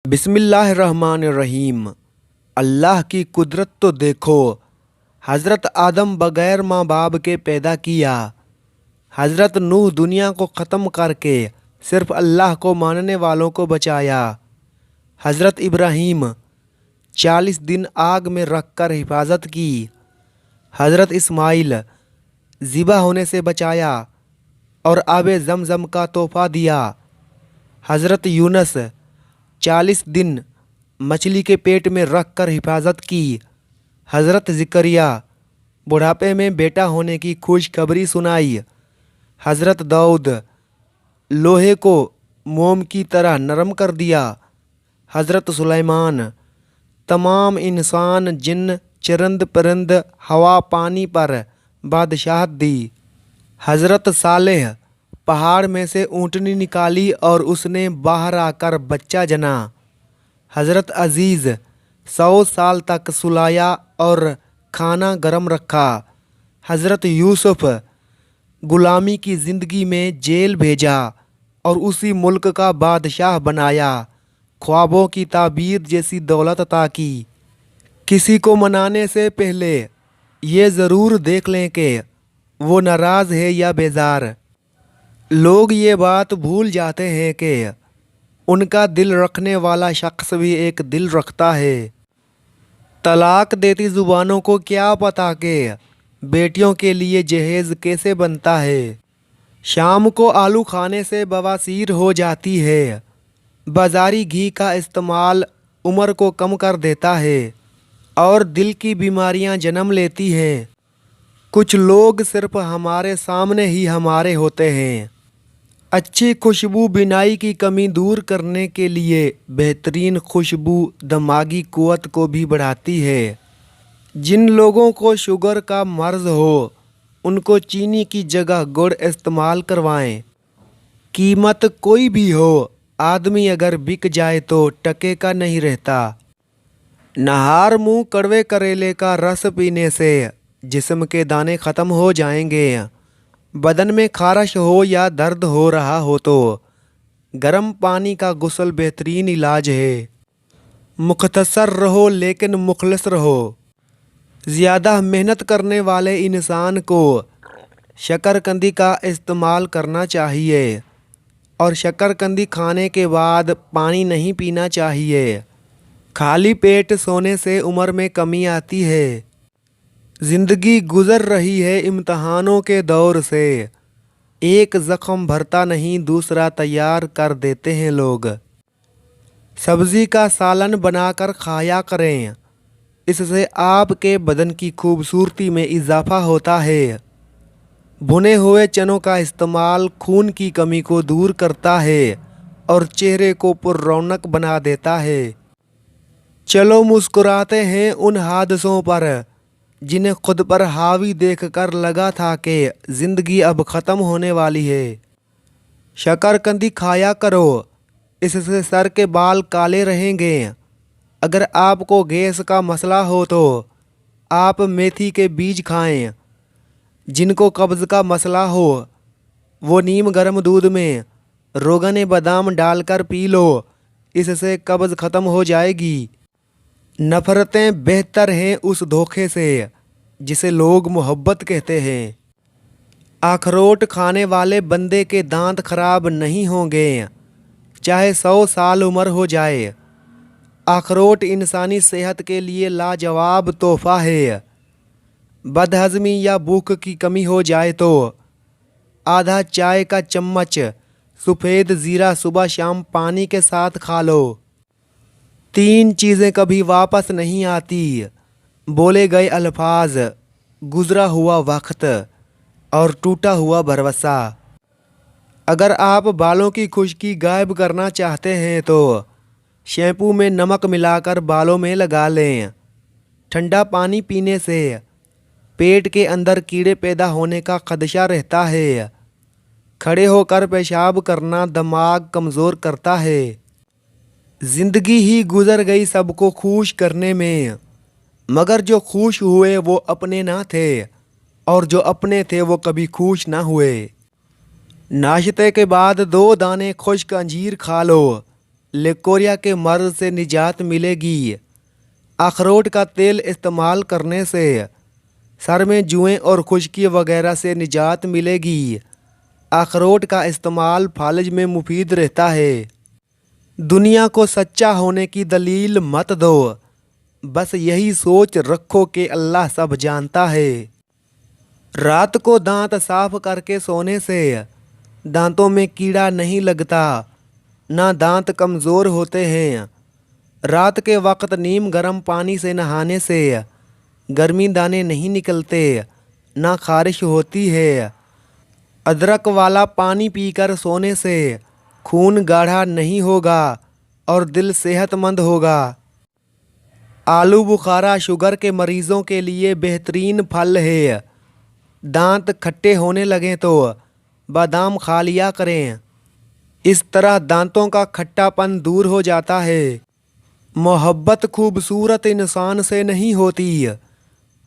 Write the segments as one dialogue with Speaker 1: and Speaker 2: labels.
Speaker 1: بسم اللہ الرحمن الرحیم۔ اللہ کی قدرت تو دیکھو، حضرت آدم بغیر ماں باپ کے پیدا کیا، حضرت نوح دنیا کو ختم کر کے صرف اللہ کو ماننے والوں کو بچایا، حضرت ابراہیم 40 دن آگ میں رکھ کر حفاظت کی، حضرت اسماعیل ذبح ہونے سے بچایا اور آب زمزم کا تحفہ دیا، حضرت یونس 40 دن مچھلی کے پیٹ میں رکھ کر حفاظت کی، حضرت زکریا بڑھاپے میں بیٹا ہونے کی خوشخبری سنائی، حضرت داؤد لوہے کو موم کی طرح نرم کر دیا، حضرت سلیمان تمام انسان جن چرند پرند ہوا پانی پر بادشاہت دی، حضرت صالح پہاڑ میں سے اونٹنی نکالی اور اس نے باہر آ کر بچہ جنا، حضرت عزیز 100 سال تک سلایا اور کھانا گرم رکھا، حضرت یوسف غلامی کی زندگی میں جیل بھیجا اور اسی ملک کا بادشاہ بنایا، خوابوں کی تعبیر جیسی دولت عطا کی۔ کسی کو منانے سے پہلے یہ ضرور دیکھ لیں کہ وہ ناراض ہے یا بیزار۔ لوگ یہ بات بھول جاتے ہیں کہ ان کا دل رکھنے والا شخص بھی ایک دل رکھتا ہے۔ طلاق دیتی زبانوں کو کیا پتہ کہ بیٹیوں کے لیے جہیز کیسے بنتا ہے۔ شام کو آلو کھانے سے بواسیر ہو جاتی ہے۔ بازاری گھی کا استعمال عمر کو کم کر دیتا ہے اور دل کی بیماریاں جنم لیتی ہیں۔ کچھ لوگ صرف ہمارے سامنے ہی ہمارے ہوتے ہیں۔ اچھی خوشبو بینائی کی کمی دور کرنے کے لیے بہترین خوشبو دماغی قوت کو بھی بڑھاتی ہے۔ جن لوگوں کو شوگر کا مرض ہو ان کو چینی کی جگہ گڑ استعمال کروائیں۔ قیمت کوئی بھی ہو، آدمی اگر بک جائے تو ٹکے کا نہیں رہتا۔ نہار منہ کڑوے کریلے کا رس پینے سے جسم کے دانے ختم ہو جائیں گے۔ بدن میں خارش ہو یا درد ہو رہا ہو تو گرم پانی کا غسل بہترین علاج ہے۔ مختصر رہو لیکن مخلص رہو۔ زیادہ محنت کرنے والے انسان کو شکرکندی کا استعمال کرنا چاہیے اور شکرکندی کھانے کے بعد پانی نہیں پینا چاہیے۔ خالی پیٹ سونے سے عمر میں کمی آتی ہے۔ زندگی گزر رہی ہے امتحانوں کے دور سے، ایک زخم بھرتا نہیں دوسرا تیار کر دیتے ہیں لوگ۔ سبزی کا سالن بنا کر کھایا کریں، اس سے آپ کے بدن کی خوبصورتی میں اضافہ ہوتا ہے۔ بھنے ہوئے چنوں کا استعمال خون کی کمی کو دور کرتا ہے اور چہرے کو پر رونق بنا دیتا ہے۔ چلو مسکراتے ہیں ان حادثوں پر جنہیں خود پر حاوی دیکھ کر لگا تھا کہ زندگی اب ختم ہونے والی ہے۔ شکرکندی کھایا کرو، اس سے سر کے بال کالے رہیں گے۔ اگر آپ کو گیس کا مسئلہ ہو تو آپ میتھی کے بیج کھائیں۔ جن کو قبض کا مسئلہ ہو وہ نیم گرم دودھ میں روغن بادام ڈال کر پی لو، اس سے قبض ختم ہو جائے گی۔ نفرتیں بہتر ہیں اس دھوکے سے جسے لوگ محبت کہتے ہیں۔ اخروٹ کھانے والے بندے کے دانت خراب نہیں ہوں گے چاہے 100 سال عمر ہو جائے۔ اخروٹ انسانی صحت کے لیے لاجواب تحفہ ہے۔ بدہضمی یا بھوک کی کمی ہو جائے تو آدھا چائے کا چمچ سفید زیرہ صبح شام پانی کے ساتھ کھا لو۔ 3 چیزیں کبھی واپس نہیں آتی: بولے گئے الفاظ، گزرا ہوا وقت اور ٹوٹا ہوا بھروسہ۔ اگر آپ بالوں کی خشکی غائب کرنا چاہتے ہیں تو شیمپو میں نمک ملا کر بالوں میں لگا لیں۔ ٹھنڈا پانی پینے سے پیٹ کے اندر کیڑے پیدا ہونے کا خدشہ رہتا ہے۔ کھڑے ہو کر پیشاب کرنا دماغ کمزور کرتا ہے۔ زندگی ہی گزر گئی سب کو خوش کرنے میں، مگر جو خوش ہوئے وہ اپنے نہ تھے اور جو اپنے تھے وہ کبھی خوش نہ ہوئے۔ ناشتے کے بعد 2 دانے خشک انجیر کھا لو، لیکوریا کے مرض سے نجات ملے گی۔ اخروٹ کا تیل استعمال کرنے سے سر میں جوئیں اور خشکی وغیرہ سے نجات ملے گی۔ اخروٹ کا استعمال فالج میں مفید رہتا ہے۔ دنیا کو سچا ہونے کی دلیل مت دو، بس یہی سوچ رکھو کہ اللہ سب جانتا ہے۔ رات کو دانت صاف کر کے سونے سے دانتوں میں کیڑا نہیں لگتا، نہ دانت کمزور ہوتے ہیں۔ رات کے وقت نیم گرم پانی سے نہانے سے گرمی دانے نہیں نکلتے، نہ خارش ہوتی ہے۔ ادرک والا پانی پی کر سونے سے خون گاڑھا نہیں ہوگا اور دل صحت مند ہوگا۔ آلو بخارا شوگر کے مریضوں کے لیے بہترین پھل ہے۔ دانت کھٹے ہونے لگیں تو بادام کھا لیا کریں، اس طرح دانتوں کا کھٹا پن دور ہو جاتا ہے۔ محبت خوبصورت انسان سے نہیں ہوتی،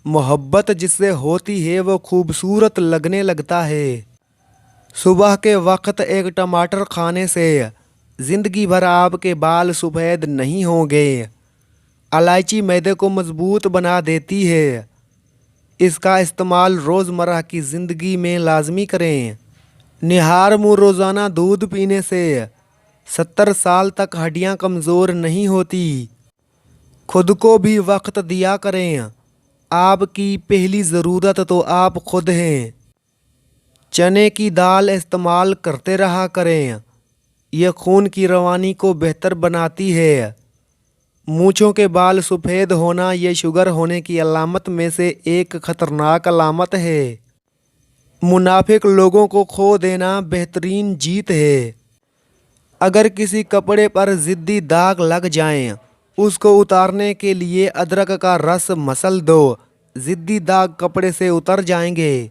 Speaker 1: محبت جس سے ہوتی ہے وہ خوبصورت لگنے لگتا ہے۔ صبح کے وقت ایک ٹماٹر کھانے سے زندگی بھر آپ کے بال سفید نہیں ہوں گے۔ الائچی معدے کو مضبوط بنا دیتی ہے، اس کا استعمال روزمرہ کی زندگی میں لازمی کریں۔ نہار منہ روزانہ دودھ پینے سے 70 سال تک ہڈیاں کمزور نہیں ہوتی۔ خود کو بھی وقت دیا کریں، آپ کی پہلی ضرورت تو آپ خود ہیں۔ چنے کی دال استعمال کرتے رہا کریں، یہ خون کی روانی کو بہتر بناتی ہے۔ مونچھوں کے بال سفید ہونا یہ شوگر ہونے کی علامت میں سے ایک خطرناک علامت ہے۔ منافق لوگوں کو کھو دینا بہترین جیت ہے۔ اگر کسی کپڑے پر ضدی داغ لگ جائیں، اس کو اتارنے کے لیے ادرک کا رس مسل دو، ضدی داغ کپڑے سے اتر جائیں گے۔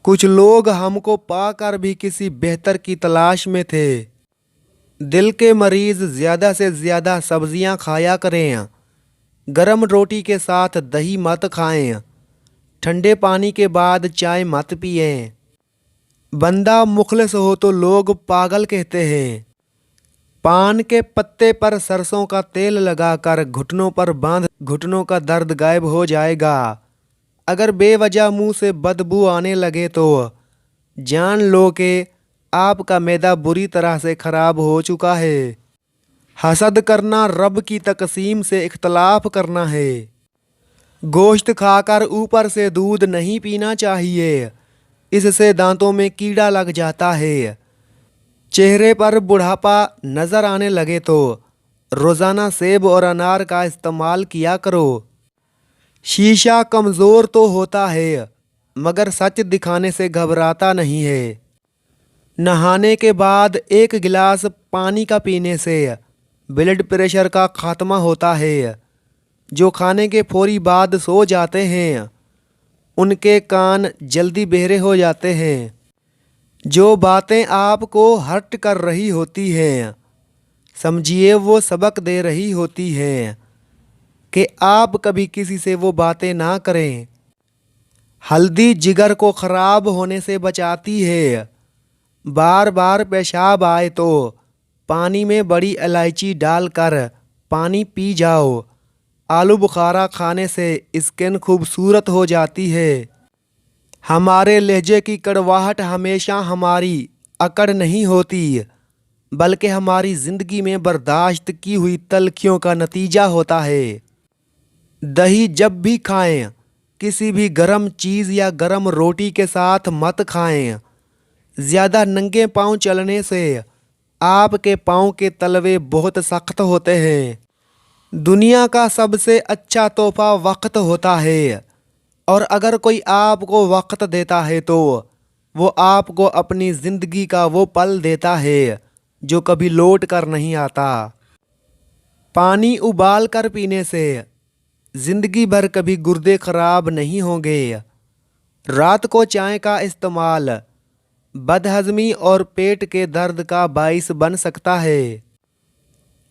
Speaker 1: کچھ لوگ ہم کو پا کر بھی کسی بہتر کی تلاش میں تھے۔ دل کے مریض زیادہ سے زیادہ سبزیاں کھایا کریں، گرم روٹی کے ساتھ دہی مت کھائیں، ٹھنڈے پانی کے بعد چائے مت پئیں۔ بندہ مخلص ہو تو لوگ پاگل کہتے ہیں۔ پان کے پتے پر سرسوں کا تیل لگا کر گھٹنوں پر باندھ، گھٹنوں کا درد غائب ہو جائے گا۔ اگر بے وجہ منہ سے بدبو آنے لگے تو جان لو کہ آپ کا معدہ بری طرح سے خراب ہو چکا ہے۔ حسد کرنا رب کی تقسیم سے اختلاف کرنا ہے۔ گوشت کھا کر اوپر سے دودھ نہیں پینا چاہیے، اس سے دانتوں میں کیڑا لگ جاتا ہے۔ چہرے پر بڑھاپا نظر آنے لگے تو روزانہ سیب اور انار کا استعمال کیا کرو۔ شیشہ کمزور تو ہوتا ہے مگر سچ دکھانے سے گھبراتا نہیں ہے۔ نہانے کے بعد 1 گلاس پانی کا پینے سے بلڈ پریشر کا خاتمہ ہوتا ہے۔ جو کھانے کے فوری بعد سو جاتے ہیں ان کے کان جلدی بہرے ہو جاتے ہیں۔ جو باتیں آپ کو ہرٹ کر رہی ہوتی ہیں سمجھیے وہ سبق دے رہی ہوتی ہیں کہ آپ کبھی کسی سے وہ باتیں نہ کریں۔ ہلدی جگر کو خراب ہونے سے بچاتی ہے۔ بار بار پیشاب آئے تو پانی میں بڑی الائچی ڈال کر پانی پی جاؤ۔ آلو بخارا کھانے سے اسکن خوبصورت ہو جاتی ہے۔ ہمارے لہجے کی کڑواہٹ ہمیشہ ہماری اکڑ نہیں ہوتی بلکہ ہماری زندگی میں برداشت کی ہوئی تلخیوں کا نتیجہ ہوتا ہے۔ دہی جب بھی کھائیں کسی بھی گرم چیز یا گرم روٹی کے ساتھ مت کھائیں۔ زیادہ ننگے پاؤں چلنے سے آپ کے پاؤں کے تلوے بہت سخت ہوتے ہیں۔ دنیا کا سب سے اچھا تحفہ وقت ہوتا ہے، اور اگر کوئی آپ کو وقت دیتا ہے تو وہ آپ کو اپنی زندگی کا وہ پل دیتا ہے جو کبھی لوٹ کر نہیں آتا۔ پانی ابال کر پینے سے زندگی بھر کبھی گردے خراب نہیں ہوں گے۔ رات کو چائے کا استعمال بد ہضمی اور پیٹ کے درد کا باعث بن سکتا ہے۔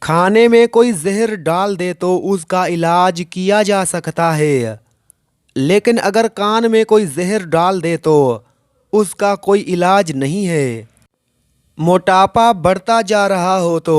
Speaker 1: کھانے میں کوئی زہر ڈال دے تو اس کا علاج کیا جا سکتا ہے، لیکن اگر کان میں کوئی زہر ڈال دے تو اس کا کوئی علاج نہیں ہے۔ موٹاپا بڑھتا جا رہا ہو تو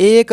Speaker 1: 1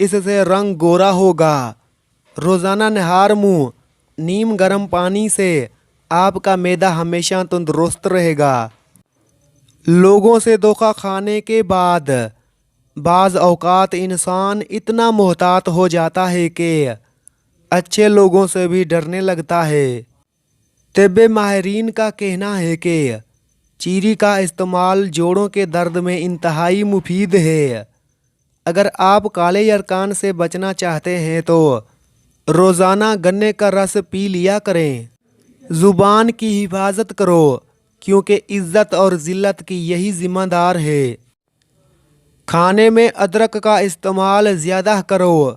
Speaker 1: اس سے رنگ گورا ہوگا۔ روزانہ نہار منہ نیم گرم پانی سے آپ کا معدہ ہمیشہ تندرست رہے گا۔ لوگوں سے دھوکہ کھانے کے بعد بعض اوقات انسان اتنا محتاط ہو جاتا ہے کہ اچھے لوگوں سے بھی ڈرنے لگتا ہے۔ طب ماہرین کا کہنا ہے کہ چیری کا استعمال جوڑوں کے درد میں انتہائی مفید ہے۔ اگر آپ کالے یرقان سے بچنا چاہتے ہیں تو روزانہ گنے کا رس پی لیا کریں۔ زبان کی حفاظت کرو کیونکہ عزت اور ذلت کی یہی ذمہ دار ہے۔ کھانے میں ادرک کا استعمال زیادہ کرو،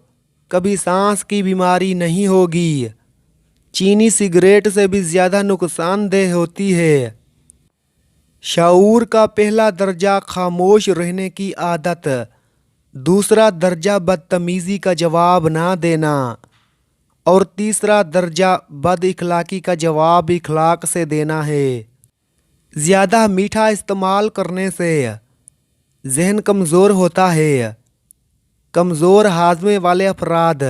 Speaker 1: کبھی سانس کی بیماری نہیں ہوگی۔ چینی سگریٹ سے بھی زیادہ نقصان دہ ہوتی ہے۔ شعور کا پہلا درجہ خاموش رہنے کی عادت، دوسرا درجہ بدتمیزی کا جواب نہ دینا، اور تیسرا درجہ بد اخلاقی کا جواب اخلاق سے دینا ہے۔ زیادہ میٹھا استعمال کرنے سے ذہن کمزور ہوتا ہے۔ کمزور ہاضمے والے افراد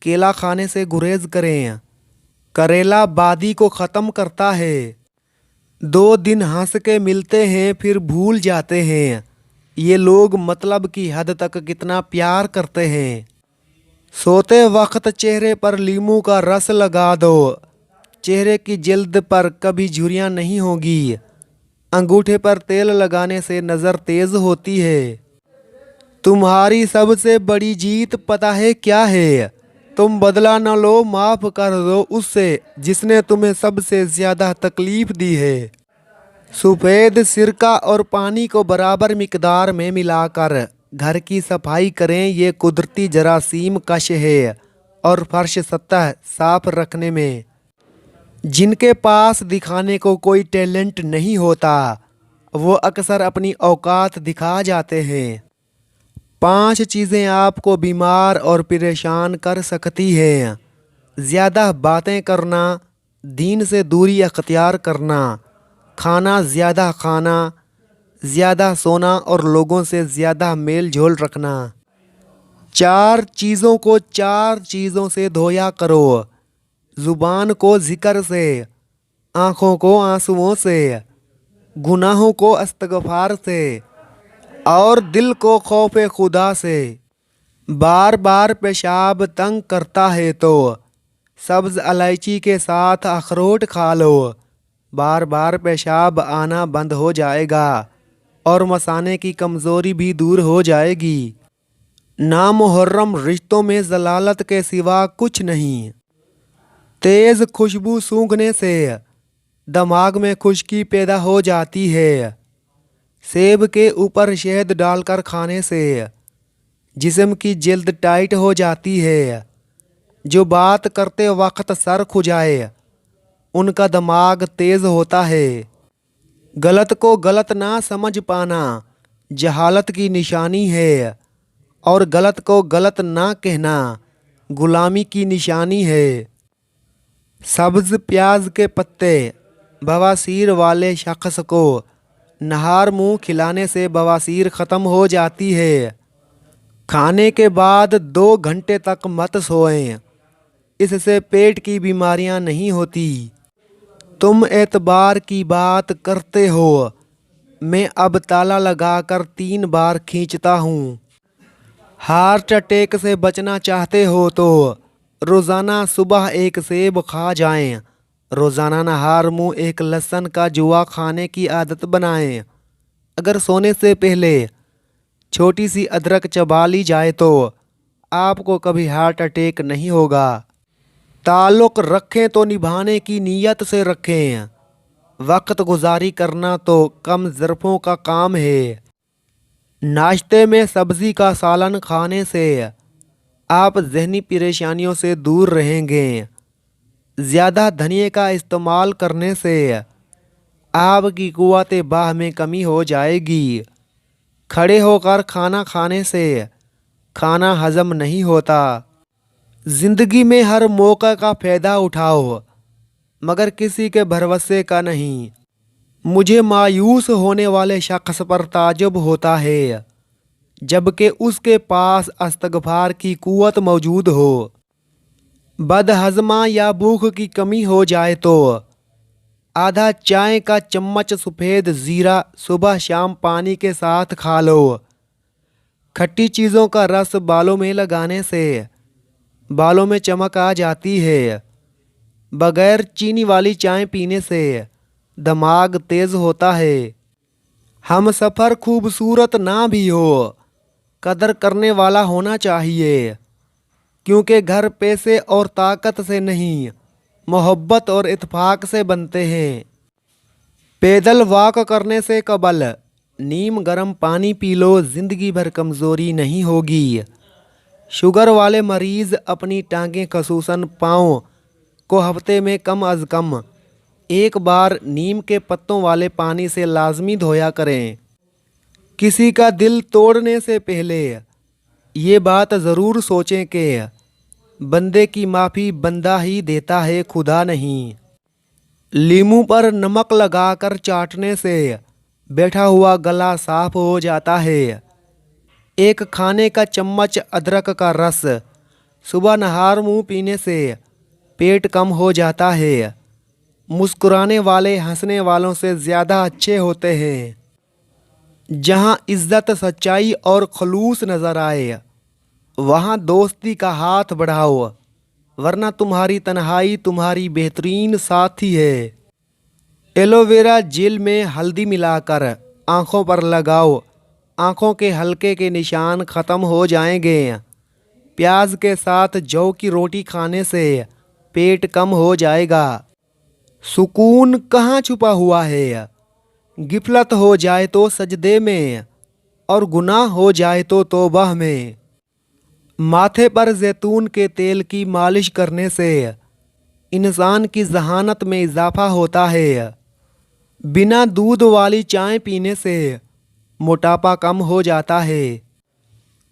Speaker 1: کیلا کھانے سے گریز کریں۔ کریلا بادی کو ختم کرتا ہے۔ 2 دن ہنس کے ملتے ہیں پھر بھول جاتے ہیں۔ یہ لوگ مطلب کی حد تک کتنا پیار کرتے ہیں۔ سوتے وقت چہرے پر لیموں کا رس لگا دو، چہرے کی جلد پر کبھی جھریاں نہیں ہوگی۔ انگوٹھے پر تیل لگانے سے نظر تیز ہوتی ہے۔ تمہاری سب سے بڑی جیت پتہ ہے کیا ہے؟ تم بدلہ نہ لو، معاف کر دو اس سے جس نے تمہیں سب سے زیادہ تکلیف دی ہے۔ سفید سرکہ اور پانی کو برابر مقدار میں ملا کر گھر کی صفائی کریں۔ یہ قدرتی جراثیم کش ہے اور فرش سطح صاف رکھنے میں جن کے پاس دکھانے کو کوئی ٹیلنٹ نہیں ہوتا وہ اکثر اپنی اوقات دکھا جاتے ہیں۔ 5 چیزیں آپ کو بیمار اور پریشان کر سکتی ہیں۔ زیادہ باتیں کرنا، دین سے دوری اختیار کرنا، کھانا زیادہ کھانا، زیادہ سونا اور لوگوں سے زیادہ میل جول رکھنا۔ 4 چیزوں کو 4 چیزوں سے دھویا کرو، زبان کو ذکر سے، آنکھوں کو آنسوؤں سے، گناہوں کو استغفار سے، اور دل کو خوف خدا سے۔ بار بار پیشاب تنگ کرتا ہے تو سبز الائچی کے ساتھ اخروٹ کھا لو۔ بار بار پیشاب آنا بند ہو جائے گا اور مثانے کی کمزوری بھی دور ہو جائے گی۔ نامحرم رشتوں میں ضلالت کے سوا کچھ نہیں۔ تیز خوشبو سونگھنے سے دماغ میں خشکی پیدا ہو جاتی ہے۔ سیب کے اوپر شہد ڈال کر کھانے سے جسم کی جلد ٹائٹ ہو جاتی ہے۔ جو بات کرتے وقت سر کھجائے ان کا دماغ تیز ہوتا ہے۔ غلط کو غلط نہ سمجھ پانا جہالت کی نشانی ہے، اور غلط کو غلط نہ کہنا غلامی کی نشانی ہے۔ سبز پیاز کے پتے بواسیر والے شخص کو نہار منہ کھلانے سے بواسیر ختم ہو جاتی ہے۔ کھانے کے بعد 2 گھنٹے تک مت سوئیں، اس سے پیٹ کی بیماریاں نہیں ہوتی۔ تم اعتبار کی بات کرتے ہو، میں اب تالا لگا کر 3 بار کھینچتا ہوں۔ ہارٹ اٹیک سے بچنا چاہتے ہو تو روزانہ صبح 1 سیب کھا جائیں۔ روزانہ نہار منہ 1 لہسن کا جوا کھانے کی عادت بنائیں۔ اگر سونے سے پہلے چھوٹی سی ادرک چبا لی جائے تو آپ کو کبھی ہارٹ اٹیک نہیں ہوگا۔ تعلق رکھیں تو نبھانے کی نیت سے رکھیں۔ وقت گزاری کرنا تو کم ظرفوں کا کام ہے۔ ناشتے میں سبزی کا سالن کھانے سے آپ ذہنی پریشانیوں سے دور رہیں گے۔ زیادہ دھنیے کا استعمال کرنے سے آپ کی قوت باہ میں کمی ہو جائے گی۔ کھڑے ہو کر کھانا کھانے سے کھانا ہضم نہیں ہوتا۔ زندگی میں ہر موقع کا فائدہ اٹھاؤ مگر کسی کے بھروسے کا نہیں۔ مجھے مایوس ہونے والے شخص پر تعجب ہوتا ہے جبکہ اس کے پاس استغفار کی قوت موجود ہو۔ بد ہضمہ یا بھوک کی کمی ہو جائے تو آدھا چائے کا چمچ سفید زیرہ صبح شام پانی کے ساتھ کھا لو۔ کھٹی چیزوں کا رس بالوں میں لگانے سے بالوں میں چمک آ جاتی ہے۔ بغیر چینی والی چائے پینے سے دماغ تیز ہوتا ہے۔ ہم سفر خوبصورت نہ بھی ہو، قدر کرنے والا ہونا چاہیے، کیونکہ گھر پیسے اور طاقت سے نہیں، محبت اور اتفاق سے بنتے ہیں۔ پیدل واک کرنے سے قبل نیم گرم پانی پی لو، زندگی بھر کمزوری نہیں ہوگی۔ شوگر والے مریض اپنی ٹانگیں خصوصاً پاؤں کو ہفتے میں کم از کم ایک بار نیم کے پتوں والے پانی سے لازمی دھویا کریں۔ کسی کا دل توڑنے سے پہلے یہ بات ضرور سوچیں کہ بندے کی معافی بندہ ہی دیتا ہے، خدا نہیں۔ لیموں پر نمک لگا کر چاٹنے سے بیٹھا ہوا گلا صاف ہو جاتا ہے۔ ایک کھانے کا چمچ ادرک کا رس صبح نہار منہ پینے سے پیٹ کم ہو جاتا ہے۔ مسکرانے والے ہنسنے والوں سے زیادہ اچھے ہوتے ہیں۔ جہاں عزت، سچائی اور خلوص نظر آئے وہاں دوستی کا ہاتھ بڑھاؤ، ورنہ تمہاری تنہائی تمہاری بہترین ساتھی ہے۔ ایلو ویرا جیل میں ہلدی ملا کر آنکھوں پر لگاؤ، آنکھوں کے حلقے کے نشان ختم ہو جائیں گے۔ پیاز کے ساتھ جو کی روٹی کھانے سے پیٹ کم ہو جائے گا۔ سکون کہاں چھپا ہوا ہے؟ غفلت ہو جائے تو سجدے میں، اور گناہ ہو جائے تو توبہ میں۔ ماتھے پر زیتون کے تیل کی مالش کرنے سے انسان کی ذہانت میں اضافہ ہوتا ہے۔ بنا دودھ والی چائے پینے سے موٹاپا کم ہو جاتا ہے۔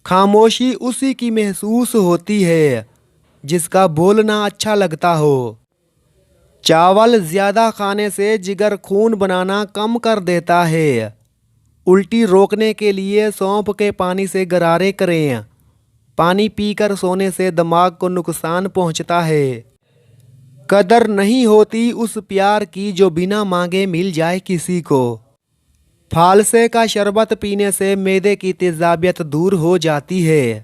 Speaker 1: خاموشی اسی کی محسوس ہوتی ہے جس کا بولنا اچھا لگتا ہو۔ چاول زیادہ کھانے سے جگر خون بنانا کم کر دیتا ہے۔ الٹی روکنے کے لیے سونف کے پانی سے غرارے کریں۔ پانی پی کر سونے سے دماغ کو نقصان پہنچتا ہے۔ قدر نہیں ہوتی اس پیار کی جو بنا مانگے مل جائے کسی کو۔ پھالسے کا شربت پینے سے معدے کی تیزابیت دور ہو جاتی ہے۔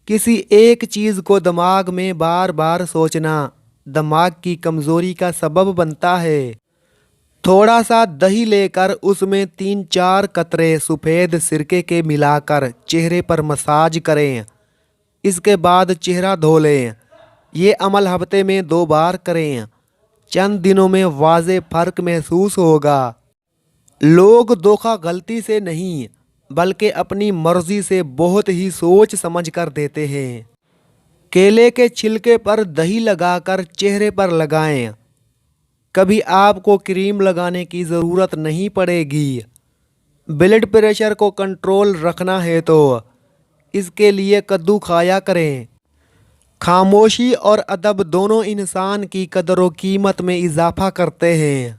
Speaker 1: کسی ایک چیز کو دماغ میں بار بار سوچنا دماغ کی کمزوری کا سبب بنتا ہے۔ تھوڑا سا دہی لے کر اس میں 3-4 قطرے سفید سرکے کے ملا کر چہرے پر مساج کریں۔ اس کے بعد چہرہ دھو لیں۔ یہ عمل ہفتے میں 2 بار کریں۔ چند دنوں میں واضح فرق محسوس ہوگا۔ لوگ دھوکہ غلطی سے نہیں بلکہ اپنی مرضی سے بہت ہی سوچ سمجھ کر دیتے ہیں۔ کیلے کے چھلکے پر دہی لگا کر چہرے پر لگائیں۔ کبھی آپ کو کریم لگانے کی ضرورت نہیں پڑے گی۔ بلڈ پریشر کو کنٹرول رکھنا ہے تو اس کے لیے کدو کھایا کریں۔ خاموشی اور ادب دونوں انسان کی قدر و قیمت میں اضافہ کرتے ہیں۔